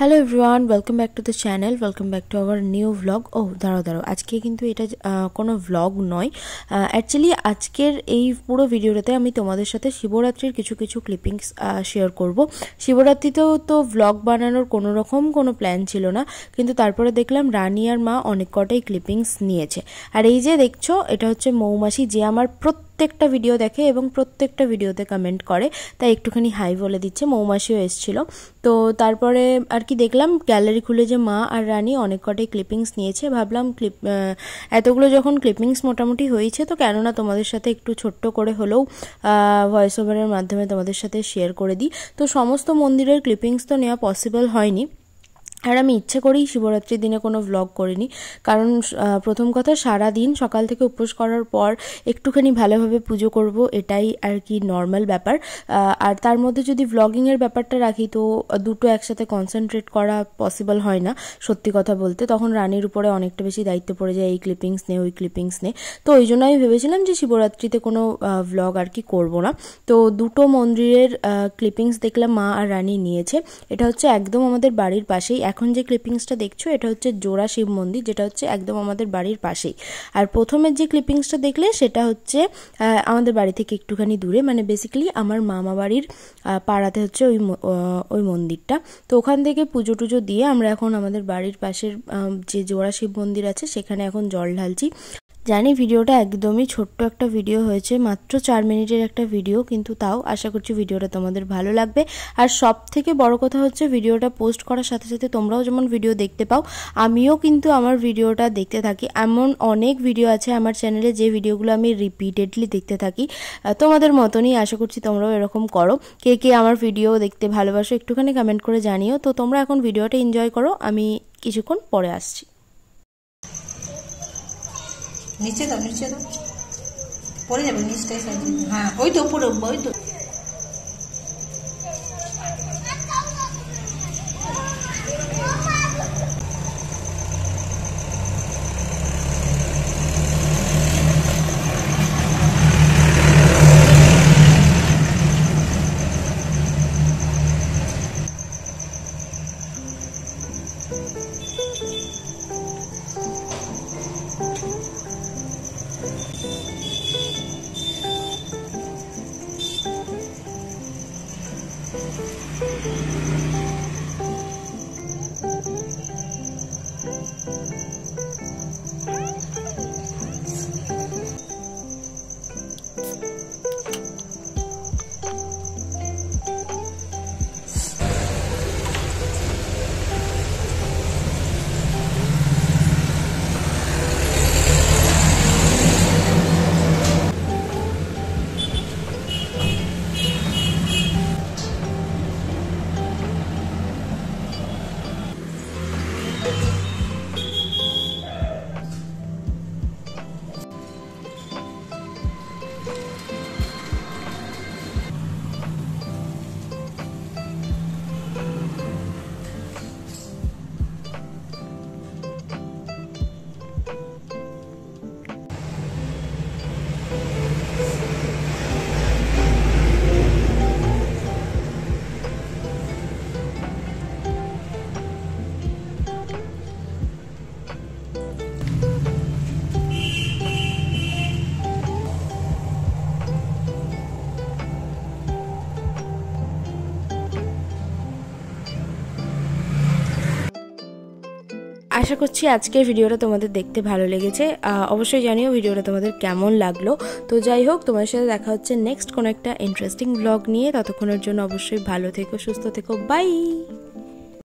Hello everyone, welcome back to the channel, welcome back to our new vlog. দাঁড়াও আজকে কিন্তু এটা কোনো ভ্লগ নয়। অ্যাকচুয়ালি আজকের এই পুরো ভিডিওটাতে আমি তোমাদের সাথে শিবরাত্রির কিছু কিছু ক্লিপিংস শেয়ার করব। শিবরাত্রিতেও তো ভ্লগ বানানোর কোনো প্ল্যান ছিল না, কিন্তু তারপরে দেখলাম রানী আর মা অনেক কটাই ক্লিপিংস নিয়েছে। আর এই যে দেখছো, এটা হচ্ছে মৌমাছি, যে আমার প্রত্যেকটা ভিডিও দেখে এবং প্রত্যেকটা ভিডিওতে কমেন্ট করে, তাই একটুখানি হাই বলে দিচ্ছে। মৌমাছিও এসেছিলো। তো তারপরে আর কি দেখলাম গ্যালারি খুলে যে মা আর রানী অনেক কটাই ক্লিপিংস নিয়েছে। ভাবলাম এতগুলো যখন ক্লিপিংস মোটামুটি হয়েছে, তো কেননা তোমাদের সাথে একটু ছোট্ট করে হলেও ভয়েস ওভারের মাধ্যমে তোমাদের সাথে শেয়ার করে দিই। তো সমস্ত মন্দিরের ক্লিপিংস তো নেওয়া পসিবল হয়নি, আর আমি ইচ্ছে করেই শিবরাত্রির দিনে কোনো ভ্লগ করিনি, কারণ প্রথম কথা সারা দিন সকাল থেকে উপোস করার পর একটুখানি ভালোভাবে পুজো করব, এটাই আর কি নর্মাল ব্যাপার। আর তার মধ্যে যদি ভ্লগিংয়ের ব্যাপারটা রাখি, তো দুটো একসাথে কনসেন্ট্রেট করা পসিবল হয় না সত্যি কথা বলতে। তখন রানীর উপরে অনেকটা বেশি দায়িত্ব পড়ে যায়, এই ক্লিপিংস নে ওই ক্লিপিংস নে। তো ওই জন্য আমি ভেবেছিলাম যে শিবরাত্রিতে কোনো ভ্লগ আর কি করবো না। তো দুটো মন্দিরের ক্লিপিংস দেখলাম মা আর রানী নিয়েছে। এটা হচ্ছে একদম আমাদের বাড়ির পাশেই। এখন যে ক্লিপিংসটা দেখছো, এটা হচ্ছে জোড়া শিব মন্দির, যেটা হচ্ছে একদম আমাদের বাড়ির পাশেই। আর প্রথমের যে ক্লিপিংসটা দেখলে, সেটা হচ্ছে আমাদের বাড়ি থেকে একটুখানি দূরে, মানে বেসিক্যালি আমার মামা বাড়ির পাড়াতে হচ্ছে ওই মন্দিরটা। তো ওখান থেকে পুজো টুজো দিয়ে আমরা এখন আমাদের বাড়ির পাশের যে জোড়া শিব মন্দির আছে, সেখানে এখন জল ঢালছি। জানি ভিডিওটা একদমই ছোট্ট একটা ভিডিও হয়েছে, মাত্র 4 মিনিটের একটা ভিডিও, কিন্তু তাও আশা করছি ভিডিওটা তোমাদের ভালো লাগবে। আর সব থেকে বড় কথা হচ্ছে, ভিডিওটা পোস্ট করার সাথে সাথে তোমরাও যেমন ভিডিও দেখতে পাও, আমিও কিন্তু আমার ভিডিওটা দেখতে থাকি। এমন অনেক ভিডিও আছে আমার চ্যানেলে, যে ভিডিওগুলো আমি রিপিটেডলি দেখতে থাকি। তোমাদের মতনই আশা করছি তোমরাও এরকম করো। কে কে আমার ভিডিও দেখতে ভালোবাসো একটুখানি কমেন্ট করে জানিও। তো তোমরা এখন ভিডিওটা এনজয় করো, আমি কিছুক্ষণ পরে আসছি। নিচে দাও পড়ে যাবে নিচটাই সাইডে। হ্যাঁ, ওই তো উপরে, ওই তো। আশা করছি আজকের ভিডিওটা তোমাদের দেখতে ভালো লেগেছে। অবশ্যই জানিও ভিডিওটা তোমাদের কেমন লাগলো। তো যাই হোক, তোমার সাথে দেখা হচ্ছে নেক্সট কোনো একটা ইন্টারেস্টিং ব্লগ নিয়ে। ততক্ষণের জন্য অবশ্যই ভালো থেকো, সুস্থ থেকো, বাই।